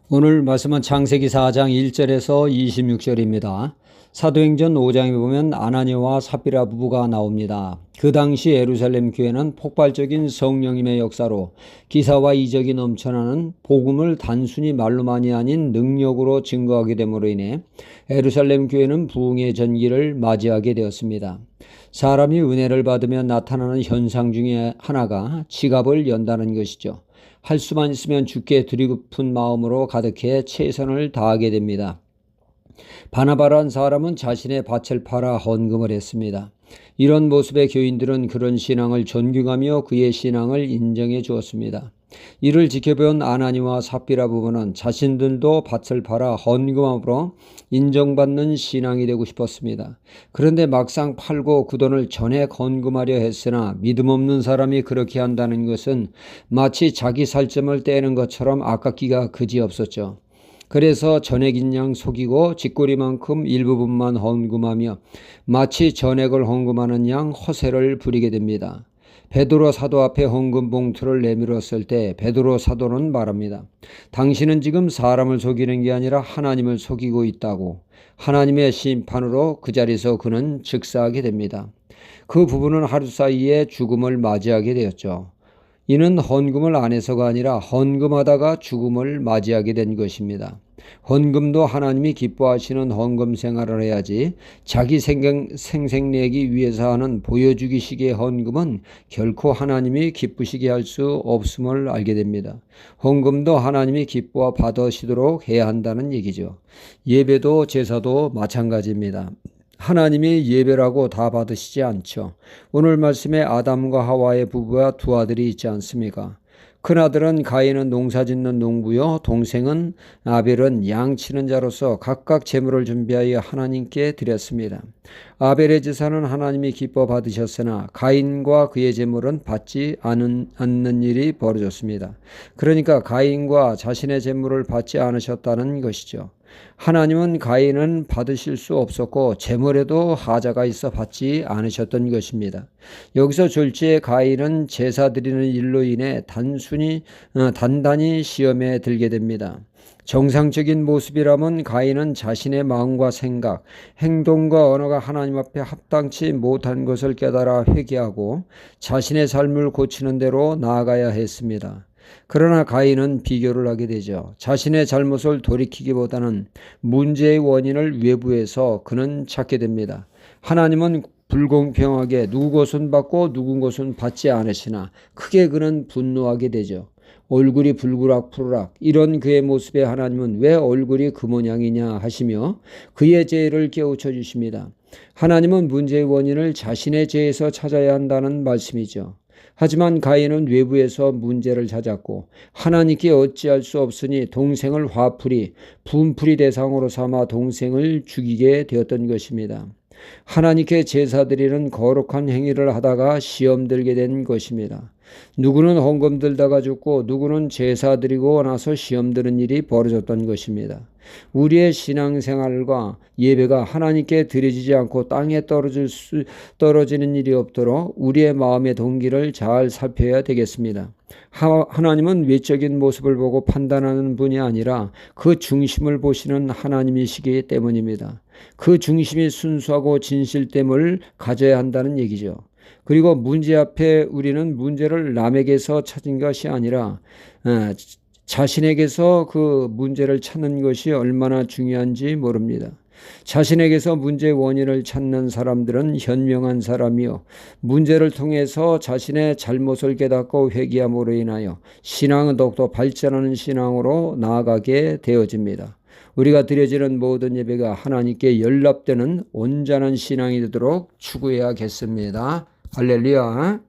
오늘 말씀은 창세기 4장 1절에서 26절입니다. 사도행전 5장에 보면 아나니아와 삽비라 부부가 나옵니다. 그 당시 예루살렘 교회는 폭발적인 성령님의 역사로 기사와 이적이 넘쳐나는 복음을 단순히 말로만이 아닌 능력으로 증거하게 됨으로 인해 예루살렘 교회는 부흥의 전기를 맞이하게 되었습니다. 사람이 은혜를 받으면 나타나는 현상 중에 하나가 지갑을 연다는 것이죠. 할 수만 있으면 주께 드리고픈 마음으로 가득해 최선을 다하게 됩니다. 바나바라는 사람은 자신의 밭을 팔아 헌금을 했습니다. 이런 모습의 교인들은 그런 신앙을 존경하며 그의 신앙을 인정해 주었습니다. 이를 지켜본 아나니와 삽비라 부부는 자신들도 밭을 팔아 헌금함으로 인정받는 신앙이 되고 싶었습니다. 그런데 막상 팔고 그 돈을 전액 헌금하려 했으나 믿음 없는 사람이 그렇게 한다는 것은 마치 자기 살점을 떼는 것처럼 아깝기가 그지없었죠. 그래서 전액인 양 속이고 쥐꼬리만큼 일부분만 헌금하며 마치 전액을 헌금하는 양 허세를 부리게 됩니다. 베드로 사도 앞에 헌금 봉투를 내밀었을 때 베드로 사도는 말합니다. 당신은 지금 사람을 속이는 게 아니라 하나님을 속이고 있다고. 하나님의 심판으로 그 자리에서 그는 즉사하게 됩니다. 그 부부는 하루 사이에 죽음을 맞이하게 되었죠. 이는 헌금을 안 해서가 아니라 헌금하다가 죽음을 맞이하게 된 것입니다. 헌금도 하나님이 기뻐하시는 헌금 생활을 해야지 자기 생색내기 위해서 하는 보여주기식의 헌금은 결코 하나님이 기쁘시게 할 수 없음을 알게 됩니다. 헌금도 하나님이 기뻐 받으시도록 해야 한다는 얘기죠. 예배도 제사도 마찬가지입니다. 하나님이 예배라고 다 받으시지 않죠. 오늘 말씀에 아담과 하와의 부부와 두 아들이 있지 않습니까? 큰아들은 가인은 농사짓는 농부요, 동생은 아벨은 양치는 자로서 각각 제물을 준비하여 하나님께 드렸습니다. 아벨의 제사는 하나님이 기뻐 받으셨으나 가인과 그의 제물은 받지 않는 일이 벌어졌습니다. 그러니까 가인과 자신의 제물을 받지 않으셨다는 것이죠. 하나님은 가인은 받으실 수 없었고 제물에도 하자가 있어 받지 않으셨던 것입니다. 여기서 졸지에 가인은 제사 드리는 일로 인해 단단히 시험에 들게 됩니다. 정상적인 모습이라면 가인은 자신의 마음과 생각, 행동과 언어가 하나님 앞에 합당치 못한 것을 깨달아 회개하고 자신의 삶을 고치는 대로 나아가야 했습니다. 그러나 가인은 비교를 하게 되죠. 자신의 잘못을 돌이키기보다는 문제의 원인을 외부에서 그는 찾게 됩니다. 하나님은 불공평하게 누구 것은 받고 누구 것은 받지 않으시나 크게 그는 분노하게 되죠. 얼굴이 불그락불락 이런 그의 모습에 하나님은 왜 얼굴이 그 모양이냐 하시며 그의 죄를 깨우쳐 주십니다. 하나님은 문제의 원인을 자신의 죄에서 찾아야 한다는 말씀이죠. 하지만 가인은 외부에서 문제를 찾았고 하나님께 어찌할 수 없으니 동생을 화풀이, 분풀이 대상으로 삼아 동생을 죽이게 되었던 것입니다. 하나님께 제사 드리는 거룩한 행위를 하다가 시험 들게 된 것입니다. 누구는 헌금 들다가 죽고 누구는 제사 드리고 나서 시험 드는 일이 벌어졌던 것입니다. 우리의 신앙생활과 예배가 하나님께 드려지지 않고 땅에 떨어지는 일이 없도록 우리의 마음의 동기를 잘 살펴야 되겠습니다. 하나님은 외적인 모습을 보고 판단하는 분이 아니라 그 중심을 보시는 하나님이시기 때문입니다. 그 중심이 순수하고 진실됨을 가져야 한다는 얘기죠. 그리고 문제 앞에 우리는 문제를 남에게서 찾은 것이 아니라 자신에게서 그 문제를 찾는 것이 얼마나 중요한지 모릅니다. 자신에게서 문제의 원인을 찾는 사람들은 현명한 사람이요 문제를 통해서 자신의 잘못을 깨닫고 회개함으로 인하여 신앙은 더욱더 발전하는 신앙으로 나아가게 되어집니다. 우리가 드려지는 모든 예배가 하나님께 연락되는 온전한 신앙이 되도록 추구해야겠습니다. 할렐루야.